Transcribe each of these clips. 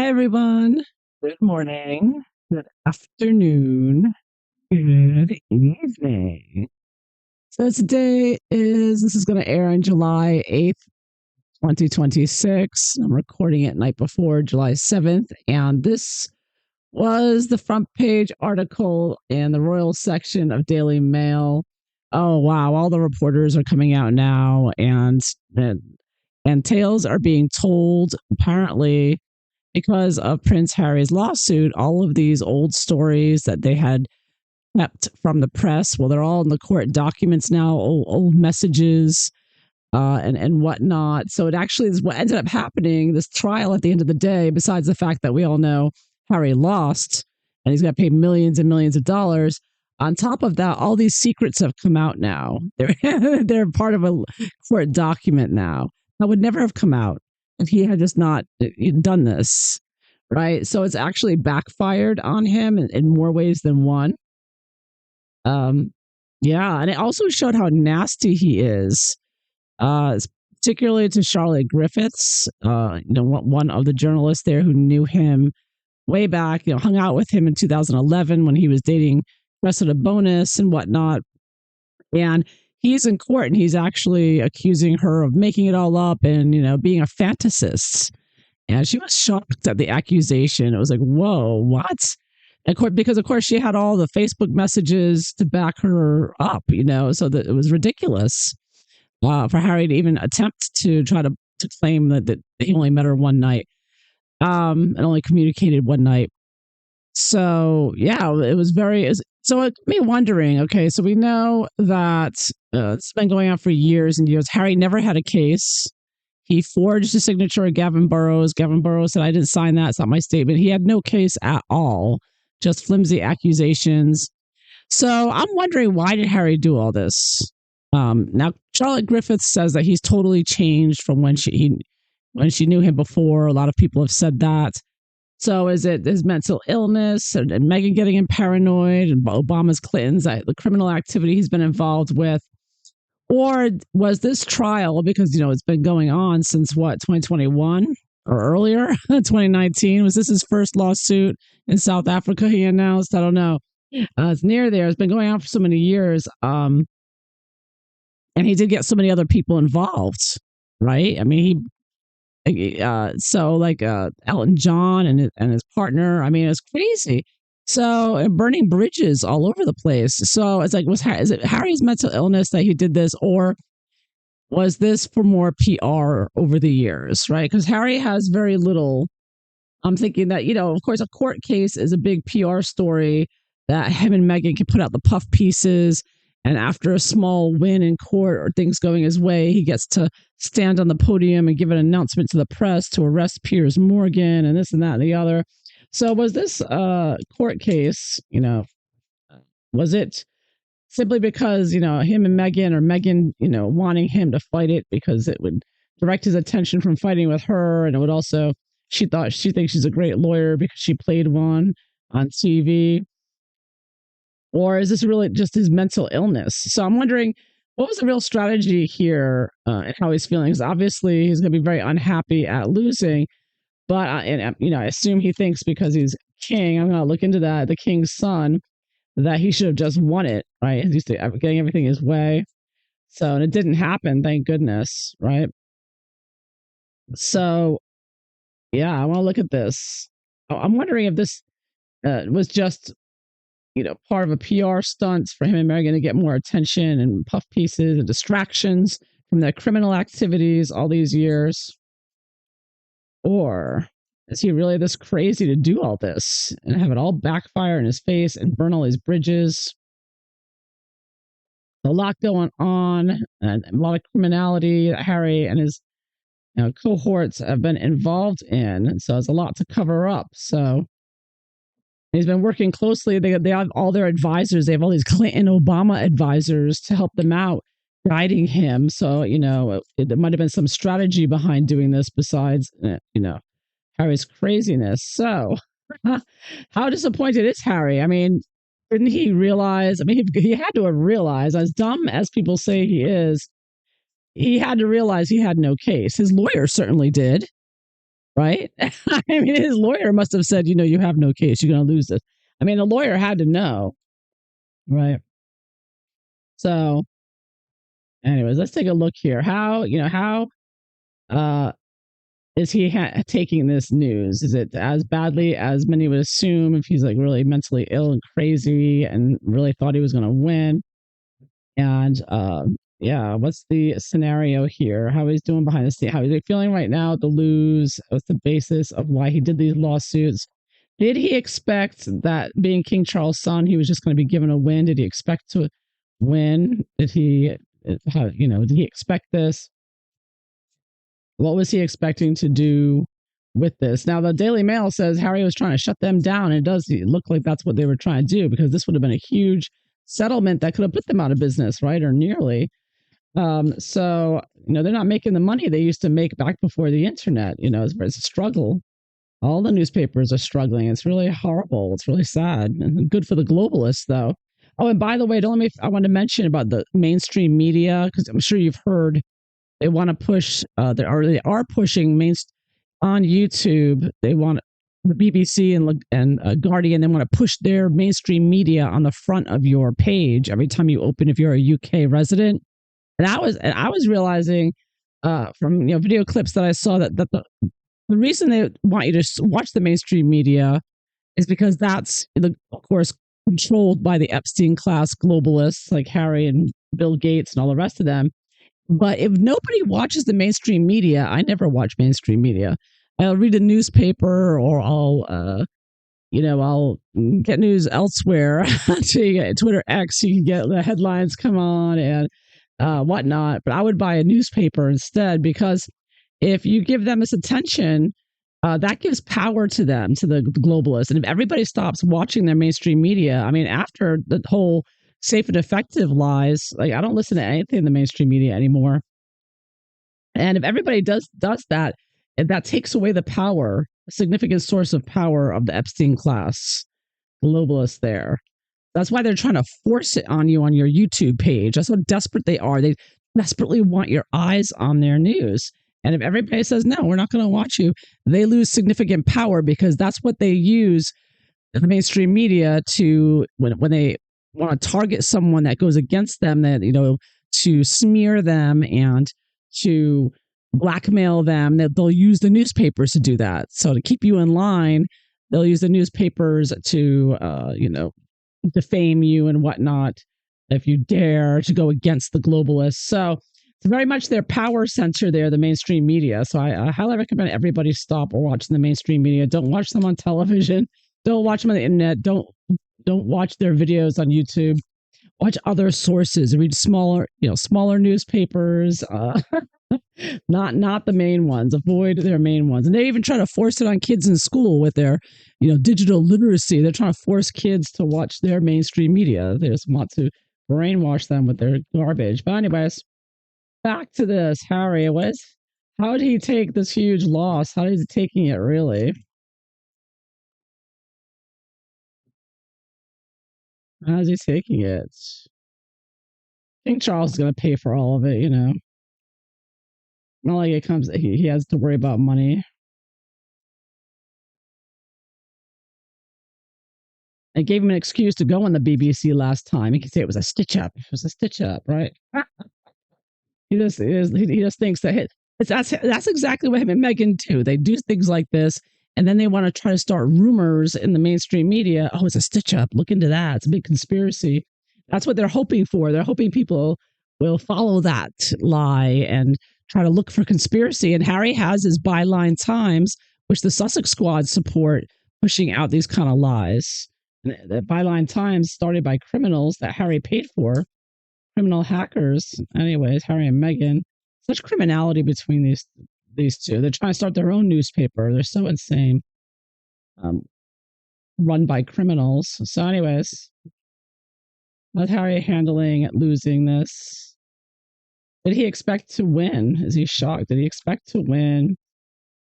Hi, everyone. Good morning, good afternoon, good evening. So this is going to air on July 8th, 2026. I'm recording it night before July 7th. And this was the front page article in the royal section of Daily Mail. Oh, wow. All the reporters are coming out now and tales are being told apparently because of Prince Harry's lawsuit. All of these old stories that they had kept from the press, well, they're all in the court documents now, old messages and whatnot. So it actually is what ended up happening. This trial at the end of the day, besides the fact that we all know Harry lost and he's got to pay millions and millions of dollars. On top of that, all these secrets have come out now. They're part of a court document now that would never have come out if he had just not done this, right? So it's actually backfired on him in more ways than one. Um, yeah, and it also showed how nasty he is, uh, particularly to Charlotte Griffiths, one of the journalists there who knew him way back, hung out with him in 2011 when he was dating Cressida Bonus and whatnot. And he's in court and he's actually accusing her of making it all up and, being a fantasist. And she was shocked at the accusation. It was like, whoa, what? Because of course she had all the Facebook messages to back her up, so that it was ridiculous for Harry to even attempt to try to claim that he only met her one night and only communicated one night. So yeah, it was so it got me wondering. Okay, so we know that it's been going on for years and years. Harry never had a case. He forged the signature of Gavin Burrows. Gavin Burrows said, "I didn't sign that. It's not my statement." He had no case at all, just flimsy accusations. So I'm wondering, why did Harry do all this? Now Charlotte Griffiths says that he's totally changed from when she knew him before. A lot of people have said that. So is it his mental illness and Meghan getting him paranoid and Obama's Clintons, the criminal activity he's been involved with? Or was this trial, because, it's been going on since what, 2021 or earlier, 2019? Was this his first lawsuit in South Africa he announced? I don't know. It's near there. It's been going on for so many years. And he did get so many other people involved, right? I mean, so like Elton John and his partner. I mean, it's crazy. So and burning bridges all over the place. So it's like, is it Harry's mental illness that he did this, or was this for more PR over the years, right? Because Harry has very little. I'm thinking that, of course, a court case is a big PR story that him and Meghan can put out the puff pieces. And after a small win in court or things going his way, he gets to stand on the podium and give an announcement to the press to arrest Piers Morgan and this and that and the other. So was this court case, was it simply because, him and Meghan, or Meghan, wanting him to fight it because it would direct his attention from fighting with her, and it would also, she thinks she's a great lawyer because she played one on TV? Or is this really just his mental illness? So I'm wondering, what was the real strategy here, and how he's feeling? Because obviously he's going to be very unhappy at losing, but I assume he thinks because he's king. I'm going to look into that. The king's son, that he should have just won it, right? He's used to getting everything his way. So, and it didn't happen, thank goodness, right? So, yeah, I want to look at this. I'm wondering if this was just, part of a PR stunt for him and Meghan to get more attention and puff pieces and distractions from their criminal activities all these years. Or is he really this crazy to do all this and have it all backfire in his face and burn all these bridges? A lot going on, and a lot of criminality that Harry and his cohorts have been involved in. So it's a lot to cover up. So he's been working closely. They have all their advisors. They have all these Clinton, Obama advisors to help them out, guiding him. So, it might have been some strategy behind doing this besides, Harry's craziness. So how disappointed is Harry? I mean, didn't he realize? I mean, he had to have realized, as dumb as people say he is, he had to realize he had no case. His lawyer certainly did. right? I mean, his lawyer must have said, you have no case. You're going to lose this. I mean, the lawyer had to know, right? So, anyways, let's take a look here. How uh, is he taking this news? Is it as badly as many would assume if he's like really mentally ill and crazy and really thought he was going to win? And yeah, what's the scenario here? How he's doing behind the scene? How is he feeling right now to lose? What's the basis of why he did these lawsuits? Did he expect that being King Charles' son, he was just going to be given a win? Did he expect to win? Did he expect this? What was he expecting to do with this? Now, the Daily Mail says Harry was trying to shut them down, and it does look like that's what they were trying to do because this would have been a huge settlement that could have put them out of business, right? Or nearly. So, they're not making the money they used to make back before the internet. It's a struggle. All the newspapers are struggling. It's really horrible. It's really sad and good for the globalists, though. Oh, and by the way, I want to mention about the mainstream media because I'm sure you've heard they want to push. They are pushing on YouTube. They want the BBC and Guardian. They want to push their mainstream media on the front of your page every time you open if you're a UK resident. And I was realizing from video clips that I saw that the reason they want you to watch the mainstream media is because that's of course controlled by the Epstein class globalists like Harry and Bill Gates and all the rest of them. But if nobody watches the mainstream media, I never watch mainstream media. I'll read a newspaper or I'll get news elsewhere. To Twitter X, you can get the headlines come on and whatnot. But I would buy a newspaper instead because if you give them this attention, that gives power to them, to the globalists. And if everybody stops watching their mainstream media, I mean, after the whole safe and effective lies, like I don't listen to anything in the mainstream media anymore. And if everybody does that, that takes away the power, a significant source of power of the Epstein class globalists there. That's why they're trying to force it on you on your YouTube page. That's how desperate they are. They desperately want your eyes on their news. And if everybody says, no, we're not going to watch you, they lose significant power because that's what they use the mainstream media to when they want to target someone that goes against them, that to smear them and to blackmail them, that they'll use the newspapers to do that. So to keep you in line, they'll use the newspapers to defame you and whatnot if you dare to go against the globalists. So it's very much their power center there, the mainstream media. So I highly recommend everybody stop watching the mainstream media. Don't watch them on television. Don't watch them on the internet. Don't watch their videos on YouTube. Watch other sources. Read smaller newspapers. Not the main ones. Avoid their main ones. And they even try to force it on kids in school with their, digital literacy. They're trying to force kids to watch their mainstream media. They just want to brainwash them with their garbage. But anyways, back to this, Harry. How did he take this huge loss? How is he taking it really? How's he taking it? King Charles is going to pay for all of it, Not like it comes, he has to worry about money. They gave him an excuse to go on the BBC last time. He could say it was a stitch up. It was a stitch up, right? He just thinks that that's exactly what him and Meghan do. They do things like this, and then they want to try to start rumors in the mainstream media. Oh, it's a stitch up. Look into that. It's a big conspiracy. That's what they're hoping for. They're hoping people will follow that lie and try to look for conspiracy. And Harry has his byline Times, which the Sussex Squad support, pushing out these kind of lies. And the byline Times started by criminals that Harry paid for, criminal hackers. Anyways, Harry and Meghan. Such criminality between these two. They're trying to start their own newspaper. They're so insane. Run by criminals. So, anyways, how's Harry handling losing this? Did he expect to win? Is he shocked? Did he expect to win?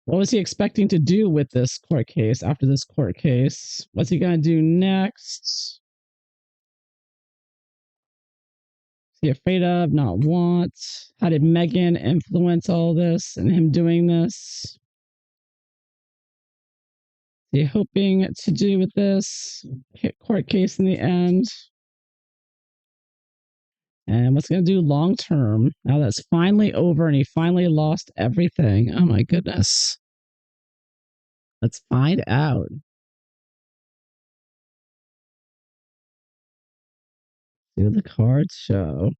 What was he expecting to do with this court case after this court case? What's he going to do next? Is he afraid of, not want? How did Meghan influence all this and him doing this? he hoping to do with this court case in the end? And what's going to do long term? Now that's finally over and he finally lost everything. Oh my goodness. Let's find out. See what the cards show.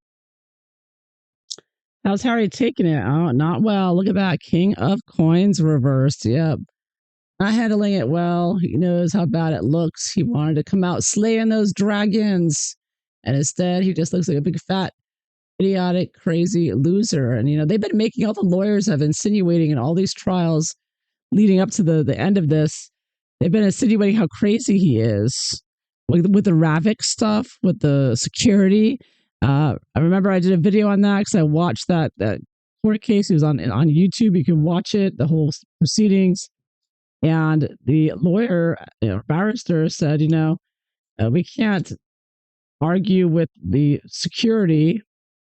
How's Harry taking it? Oh, not well. Look at that. King of coins reversed. Yep. Not handling it well. He knows how bad it looks. He wanted to come out slaying those dragons. And instead, he just looks like a big fat idiotic, crazy loser. And, they've been making all the lawyers have insinuating in all these trials leading up to the end of this. They've been insinuating how crazy he is with the Ravik stuff, with the security. I remember I did a video on that because I watched that court case. It was on YouTube. You can watch it, the whole proceedings. And the lawyer, barrister said, we can't argue with the security,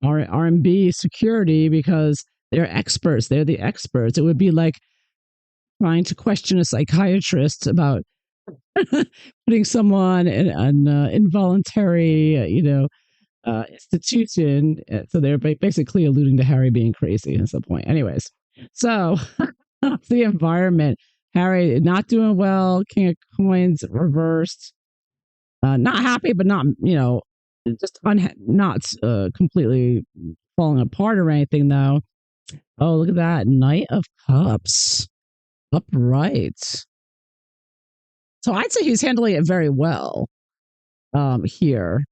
RMB security, because they're experts. They're the experts. It would be like trying to question a psychiatrist about putting someone in an involuntary, institution. So they're basically alluding to Harry being crazy at some point. Anyways, so the environment. Harry not doing well. King of coins reversed. Not happy, but not just not completely falling apart or anything though. Oh, look at that. Knight of Cups. Upright. So I'd say he's handling it very well here.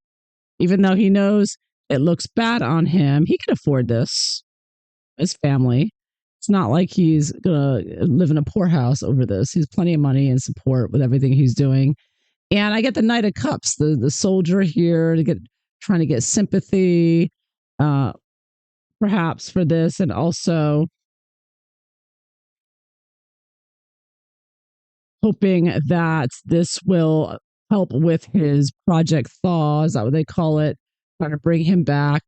Even though he knows it looks bad on him, he can afford this. His family. It's not like he's going to live in a poorhouse over this. He's plenty of money and support with everything he's doing. And I get the Knight of Cups, the soldier here, trying to get sympathy, perhaps for this, and also hoping that this will help with his Project Thaw. Is that what they call it? Trying to bring him back,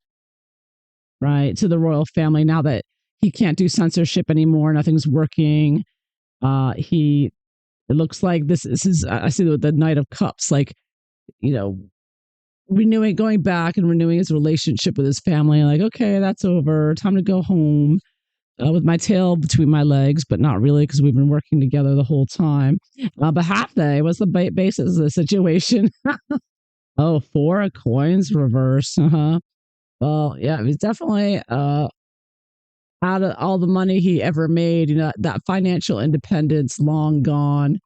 right, to the royal family now that he can't do censorship anymore. Nothing's working. It looks like this is, I see the Knight of Cups, like, going back and renewing his relationship with his family. Like, okay, that's over. Time to go home with my tail between my legs, but not really because we've been working together the whole time. But half day was the basis of the situation. Oh, 4 of coins reverse. Well, yeah, he's definitely out of all the money he ever made, that financial independence long gone.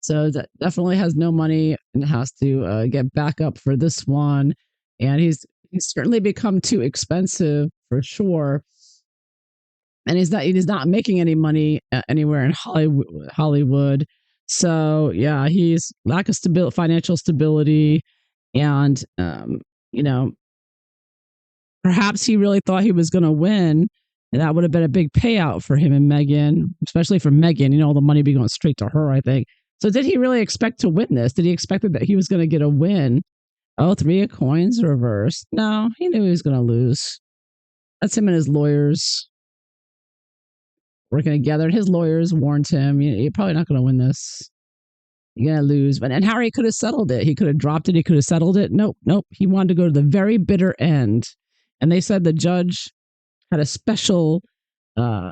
So that definitely has no money and has to get back up for this one. And he's certainly become too expensive for sure. And he's not making any money anywhere in Hollywood. So yeah, he's lack of financial stability, and perhaps he really thought he was going to win. And that would have been a big payout for him and Meghan, especially for Meghan, all the money be going straight to her, I think. So did he really expect to win this? Did he expect that he was going to get a win? Oh, 3 of coins reversed. No, he knew he was going to lose. That's him and his lawyers working together. And his lawyers warned him, you're probably not going to win this. You're going to lose. And Harry could have settled it. He could have dropped it. He could have settled it. Nope. He wanted to go to the very bitter end. And they said the judge had a special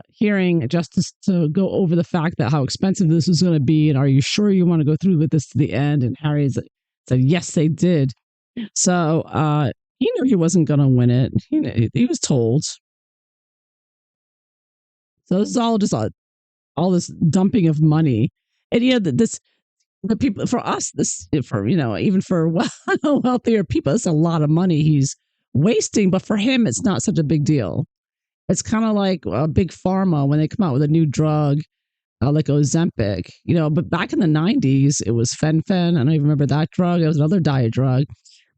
hearing just to go over the fact that how expensive this was going to be. And are you sure you want to go through with this to the end? And Harry said, yes, they did. So he knew he wasn't going to win it. He was told. So this is all just all this dumping of money. And the people, for us, even for wealthier people, it's a lot of money he's wasting. But for him, it's not such a big deal. It's kind of like big pharma when they come out with a new drug, like Ozempic, but back in the 90s, it was Fen-Phen. I don't even remember that drug. It was another diet drug.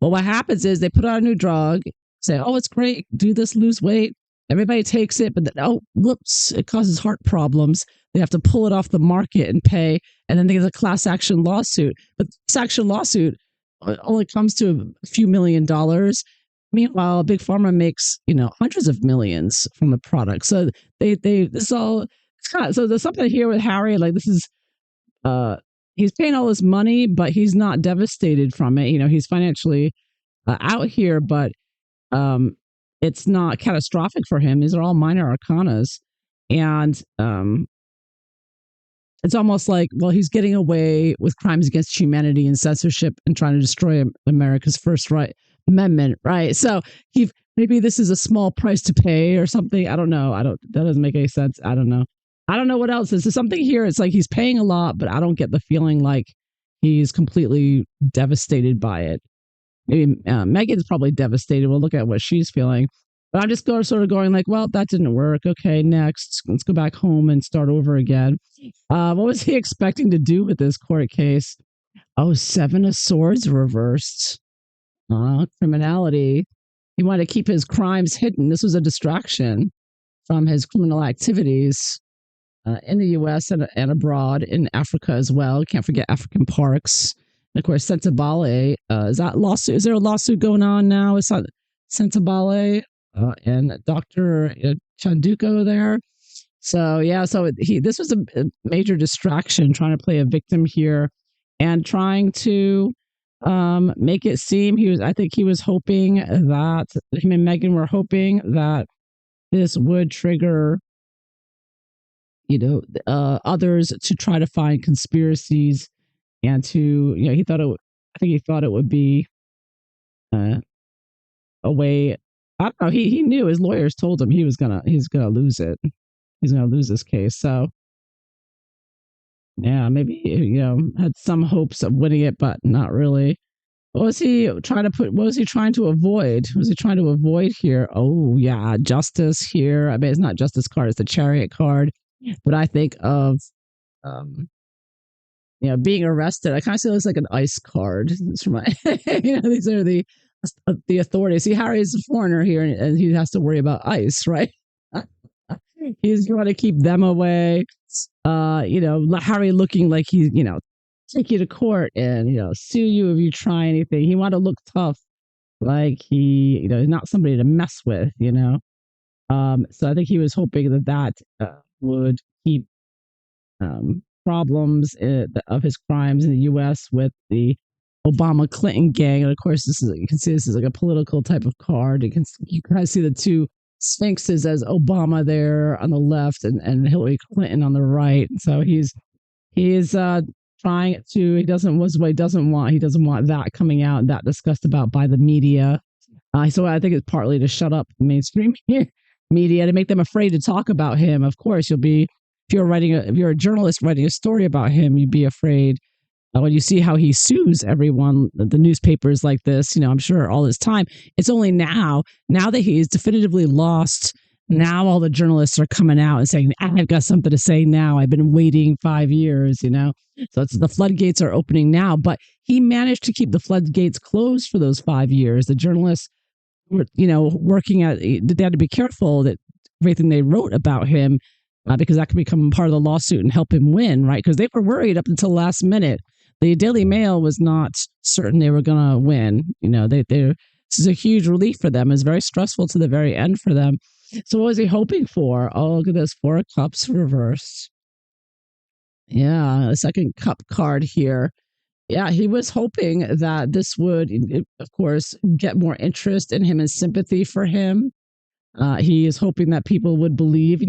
Well, what happens is they put out a new drug, say, oh, it's great. Do this, lose weight. Everybody takes it, but then, oh, whoops, it causes heart problems. They have to pull it off the market and pay. And then they get a class action lawsuit. But this action lawsuit only comes to a few $1,000,000. Meanwhile, Big Pharma makes, hundreds of millions from the product. So this is all, so there's something here with Harry, like this is he's paying all this money, but he's not devastated from it. He's financially out here, but um, it's not catastrophic for him. These are all minor arcanas, and it's almost like, well, he's getting away with crimes against humanity and censorship and trying to destroy America's first right amendment, right? So he maybe this is a small price to pay or something. I don't know. I don't. That doesn't make any sense. I don't know. I don't know what else. Is there something here? It's like he's paying a lot, but I don't get the feeling like he's completely devastated by it. Maybe Megan's probably devastated. We'll look at what she's feeling. But I'm just sort of going like, well, that didn't work. Okay, next, let's go back home and start over again. What was he expecting to do with this court case? Oh, Seven of Swords reversed. Criminality. He wanted to keep his crimes hidden. This was a distraction from his criminal activities in the U.S. and abroad, in Africa as well. Can't forget African parks. And of course, Sentabale. Is that lawsuit? Is there a lawsuit going on now? It's not Sentabale and Dr. Chanduko there. So yeah, this was a major distraction, trying to play a victim here, and trying to make it seem I think he was hoping that him and Meghan were hoping that this would trigger others to try to find conspiracies and to I think he thought it would be uh, a way. I don't know. He knew, his lawyers told him he's gonna lose it. He's gonna lose this case. So yeah, maybe had some hopes of winning it, but not really. What was he trying to put? What was he trying to avoid? Was he trying to avoid here? Oh yeah, justice here. I mean, it's not justice card; it's the Chariot card. But I think of being arrested. I kind of see it looks like an ICE card. It's from my, these are the authorities. See, Harry's a foreigner here, and he has to worry about ICE, right? He's going to keep them away. Harry looking like he's, take you to court and, sue you if you try anything. He wanted to look tough, like he, not somebody to mess with, So I think he was hoping that would keep problems of his crimes in the U.S. with the Obama Clinton gang. And of course, you can see this is like a political type of card. You kind of see the two sphinxes as Obama there on the left and Hillary Clinton on the right. So he's trying to, he doesn't want that coming out and that discussed about by the media. So I think it's partly to shut up the mainstream media, to make them afraid to talk about him. Of course, if you're a journalist writing a story about him, you'd be afraid when you see how he sues everyone, the newspapers like this, I'm sure all this time. It's only now that he's definitively lost. Now all the journalists are coming out and saying, I've got something to say now. I've been waiting 5 years, So it's the floodgates are opening now. But he managed to keep the floodgates closed for those 5 years. The journalists were, working they had to be careful that everything they wrote about him, because that could become part of the lawsuit and help him win, right? Because they were worried up until last minute. The Daily Mail was not certain they were going to win. This is a huge relief for them. It's very stressful to the very end for them. So what was he hoping for? Oh, look at this, 4 of Cups reversed. Yeah, a second cup card here. Yeah, he was hoping that this would, of course, get more interest in him and sympathy for him. He is hoping that people would believe.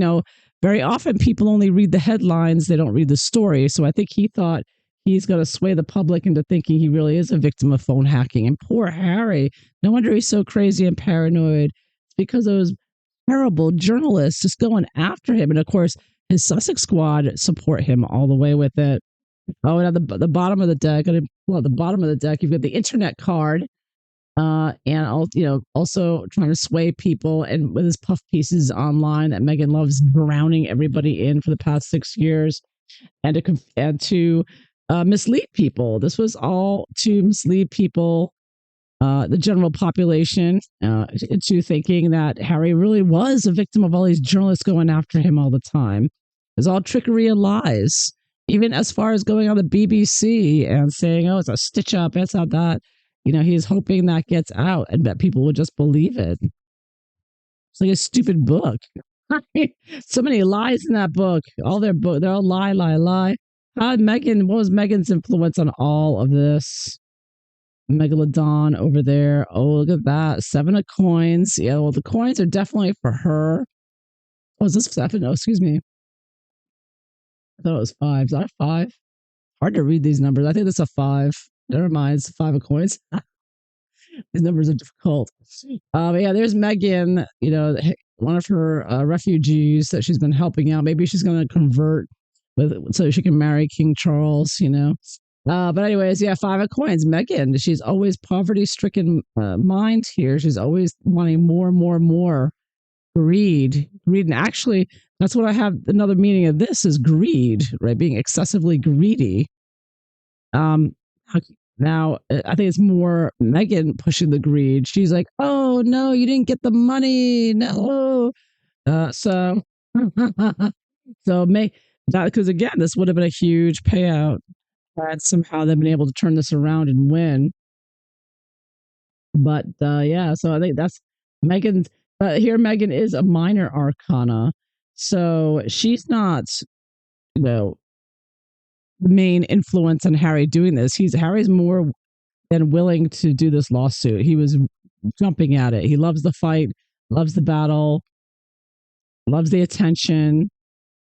Very often people only read the headlines, they don't read the story. So I think he thought he's going to sway the public into thinking he really is a victim of phone hacking. And poor Harry, no wonder he's so crazy and paranoid. It's because those terrible journalists just going after him. And of course, his Sussex squad support him all the way with it. Oh, and at the bottom of the deck, at the bottom of the deck, you've got the internet card. And also trying to sway people, and with his puff pieces online that Meghan loves drowning everybody in for the past 6 years, and to mislead people. This was all to mislead people, the general population, into thinking that Harry really was a victim of all these journalists going after him all the time. It's all trickery and lies. Even as far as going on the BBC and saying, "Oh, it's a stitch up," it's not that. He's hoping that gets out and that people will just believe it. It's like a stupid book. So many lies in that book. All their book, they're all lie, lie, lie. Megan, what was Megan's influence on all of this? Megalodon over there. Oh, look at that. 7 of coins. Yeah, well, the coins are definitely for her. Oh, is this 7? Oh, excuse me. I thought it was 5. Is that a 5? Hard to read these numbers. I think that's a 5. Never mind. It's 5 of coins. These numbers are difficult. But yeah, there's Megan, one of her refugees that she's been helping out. Maybe she's going to convert so she can marry King Charles. But anyways, yeah, 5 of coins. Megan, she's always poverty stricken mind here. She's always wanting more, more, more. Greed. And actually, that's what I have. Another meaning of this is greed, right? Being excessively greedy. Um, Now, I think it's more Megan pushing the greed. She's like, "Oh no, you didn't get the money, no." So, so may that because again, this would have been a huge payout had somehow they've been able to turn this around and win. But yeah, so I think that's Megan's. But here, Megan is a minor arcana, so she's not, you know, the main influence on Harry doing this. Harry's more than willing to do this lawsuit. He was jumping at it. He loves the fight, loves the battle, loves the attention,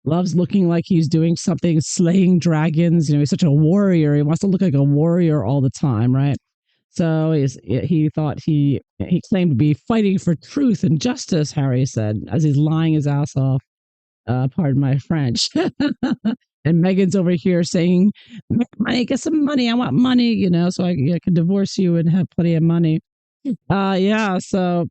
loves looking like he's doing something, slaying dragons. He's such a warrior. He wants to look like a warrior all the time, right? So he thought he claimed to be fighting for truth and justice. Harry said as he's lying his ass off. Pardon my French. And Megan's over here saying, "Make money, get some money. I want money, so I can divorce you and have plenty of money." Yeah, so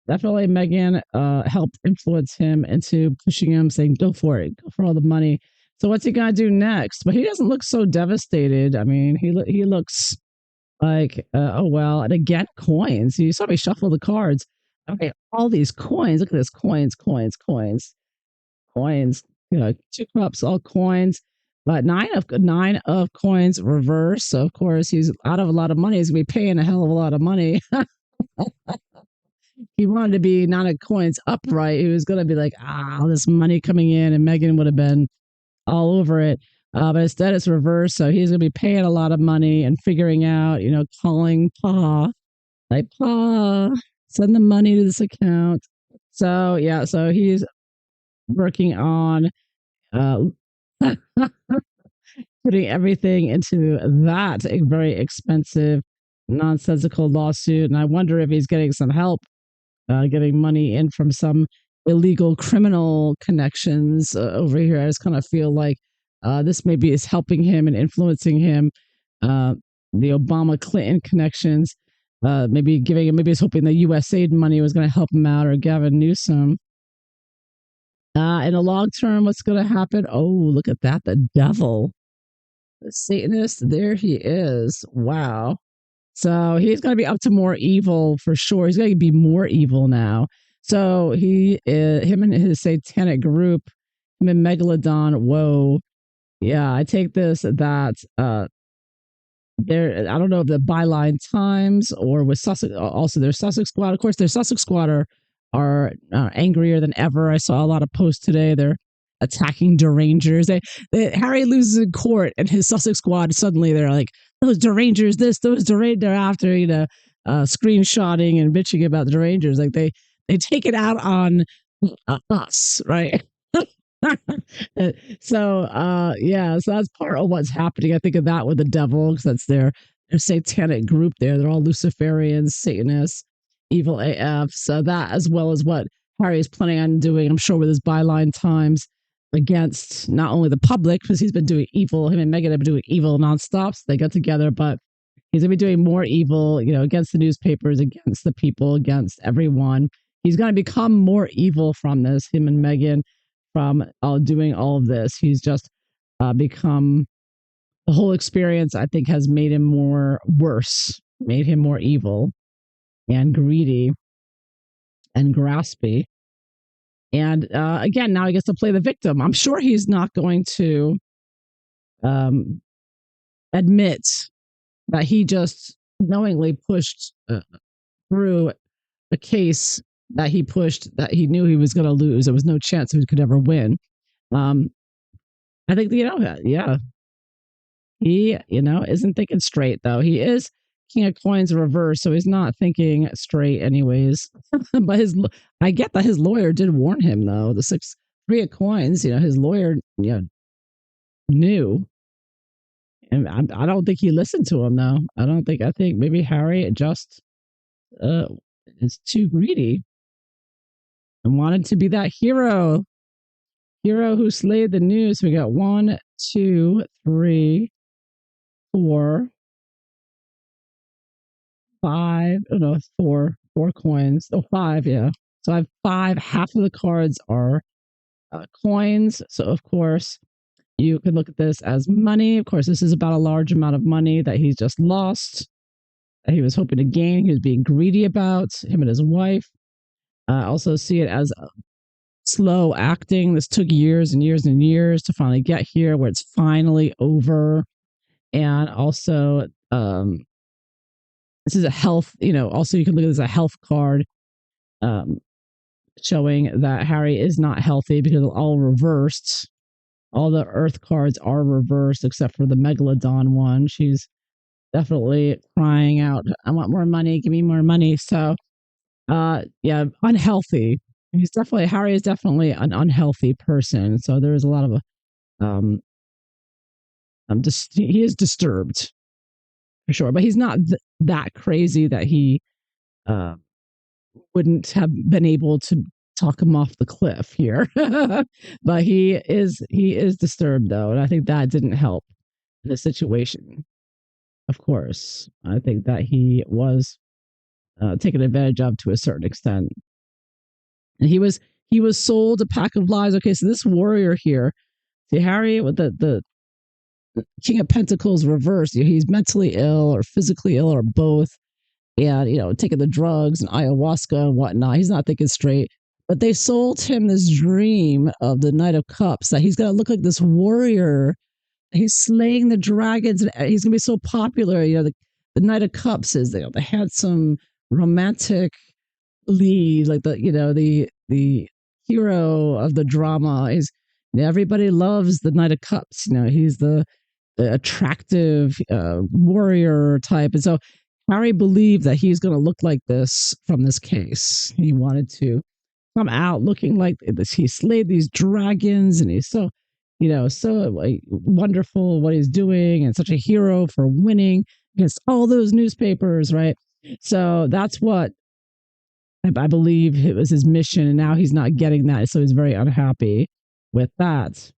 definitely Megan helped influence him into pushing him, saying, "Go for it, go for all the money." So what's he gonna do next? But he doesn't look so devastated. I mean, he looks like, oh well. And again, coins. You saw me shuffle the cards. Okay, all these coins. Look at this, coins, coins, coins, coins. 2 cups, all coins. But nine of coins reverse. So of course he's out of a lot of money. He's gonna be paying a hell of a lot of money. He wanted to be 9 of coins upright. He was gonna be like, all this money coming in, and Megan would have been all over it. But instead it's reversed. So he's gonna be paying a lot of money and figuring out, calling Pa, like, Pa, send the money to this account. So yeah, so he's working on uh, putting everything into that a very expensive, nonsensical lawsuit. And I wonder if he's getting some help, getting money in from some illegal criminal connections over here. I just kind of feel like this maybe is helping him and influencing him. Uh, the Obama Clinton connections, maybe giving him, maybe he's hoping the USAID money was going to help him out, or Gavin Newsom. In the long term, what's going to happen? Oh, look at that. The devil, the Satanist, there he is. Wow. So he's going to be up to more evil for sure. He's going to be more evil now. So him and his satanic group, him and Megalodon. Whoa, yeah. I take this that there. I don't know if the Byline Times or with Sussex. Also, their Sussex Squad. Of course, their Sussex Squad are angrier than ever. I saw a lot of posts today. They're attacking derangers. Harry loses in court, and his Sussex Squad suddenly they're like, "Those derangers, this, those derangers." They're after screenshotting and bitching about the derangers. Like they take it out on us, right? Yeah, so that's part of what's happening. I think of that with the devil because that's their satanic group there. They're all Luciferians, Satanists, evil AF. So that, as well as what Harry is planning on doing, I'm sure, with his Byline Times against not only the public, because he's been doing evil, him and Meghan have been doing evil nonstop. So they got together, but he's going to be doing more evil, against the newspapers, against the people, against everyone. He's going to become more evil from this, him and Meghan, from doing all of this. He's just become, the whole experience, I think, has made him more worse, made him more evil and greedy and graspy. And again, now he gets to play the victim. I'm sure he's not going to admit that he just knowingly pushed through a case that he pushed that he knew he was going to lose. There was no chance he could ever win. Um, I think, yeah, he, isn't thinking straight though. He is King of Coins reverse, so he's not thinking straight anyways. But I get that his lawyer did warn him though. The Three of Coins, his lawyer, knew, and I don't think he listened to him though. I think maybe Harry just uh is too greedy and wanted to be that hero who slayed the news. We got one, two, three, four, five. Oh no, four coins. Oh, five. Yeah. So I have five. Half of the cards are coins. So of course you could look at this as money. Of course, this is about a large amount of money that he's just lost. That he was hoping to gain. He was being greedy about him and his wife. I also see it as slow acting. This took years and years and years to finally get here, where it's finally over. And also, this is a health. Also you can look at this as a health card, um, showing that Harry is not healthy because it's all reversed. All the Earth cards are reversed except for the Megalodon one. She's definitely crying out, "I want more money! Give me more money!" So, yeah, unhealthy. Harry is definitely an unhealthy person. So there is a lot of um, just he is disturbed for sure, but he's not that crazy that he uh, wouldn't have been able to talk him off the cliff here. But he is disturbed though, and I think that didn't help the situation. Of course, I think that he was taken advantage of to a certain extent, and he was sold a pack of lies. Okay, so this warrior here, see Harry with the King of Pentacles reversed. He's mentally ill or physically ill or both, and taking the drugs and ayahuasca and whatnot. He's not thinking straight. But they sold him this dream of the Knight of Cups, that he's gonna look like this warrior. He's slaying the dragons, and he's gonna be so popular. The Knight of Cups is the handsome romantic lead, like the hero of the drama. Everybody loves the Knight of Cups. He's the attractive warrior type. And so Harry believed that he's going to look like this from this case. He wanted to come out looking like this. He slayed these dragons, and he's so like, wonderful what he's doing, and such a hero for winning against all those newspapers, right? So that's what I believe it was his mission, and now he's not getting that, so he's very unhappy with that.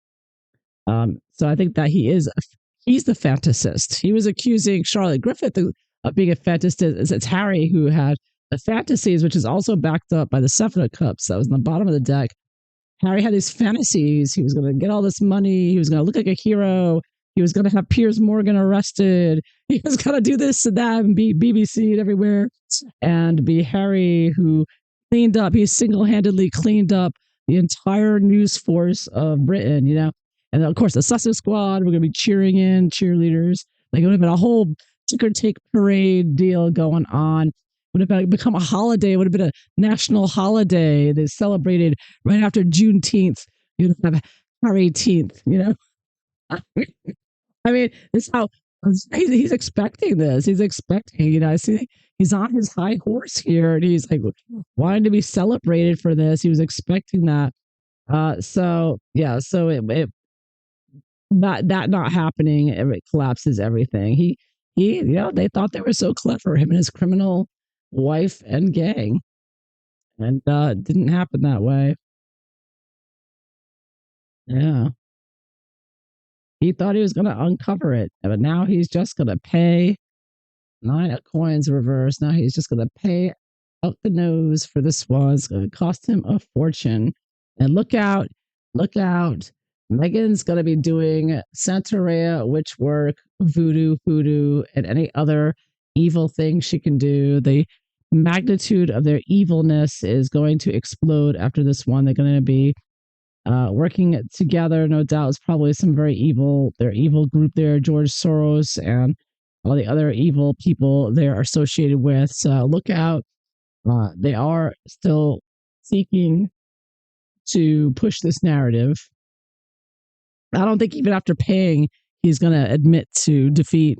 So I think that he's the fantasist. He was accusing Charlotte Griffith of being a fantasist. It's Harry who had the fantasies, which is also backed up by the Seven of Cups that was in the bottom of the deck. Harry had these fantasies. He was going to get all this money. He was going to look like a hero. He was going to have Piers Morgan arrested. He was going to do this and that and be BBC'd everywhere, and be Harry who cleaned up. He single handedly cleaned up the entire news force of Britain. And of course, the Sussex Squad were going to be cheering in, cheerleaders. Like, it would have been a whole ticker take parade deal going on. Would have become a holiday. It would have been a national holiday. They celebrated right after Juneteenth. You'd have Harry 18th. I mean, this is how he's expecting this. He's expecting, I see he's on his high horse here, and he's like wanting to be celebrated for this. He was expecting that. So yeah, so it not happening, it collapses everything. They thought they were so clever, him and his criminal wife and gang, and it didn't happen that way. Yeah, he thought he was going to uncover it, but now he's just going to pay. Nine of Coins reverse. Now he's just going to pay out the nose for this one. It's going to cost him a fortune. And look out. Meghan's going to be doing Santeria, witch work, voodoo, hoodoo, and any other evil thing she can do. The magnitude of their evilness is going to explode after this one. They're going to be working together. No doubt, it's probably some their evil group there, George Soros and all the other evil people they're associated with. So look out. They are still seeking to push this narrative. I don't think even after paying, he's going to admit to defeat.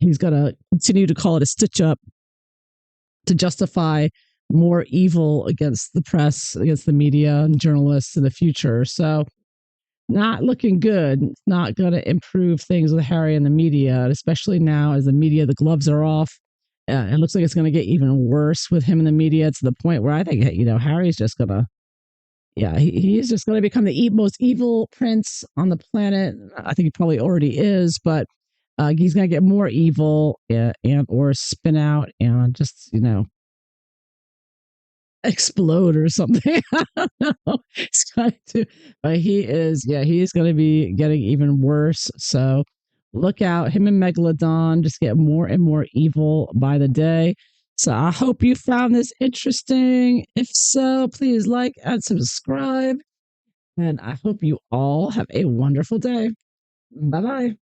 He's going to continue to call it a stitch up to justify more evil against the press, against the media and journalists in the future. So, not looking good. It's not going to improve things with Harry and the media, especially now as the media, the gloves are off. It looks like it's going to get even worse with him in the media to the point where I think, Harry's just going to, he's just going to become the most evil prince on the planet. I think he probably already is, but he's going to get more evil and or spin out and just, explode or something. I don't know. It's going to, but he's going to be getting even worse. So look out. Him and Megalodon just get more and more evil by the day. So I hope you found this interesting. If so, please like and subscribe. And I hope you all have a wonderful day. Bye bye.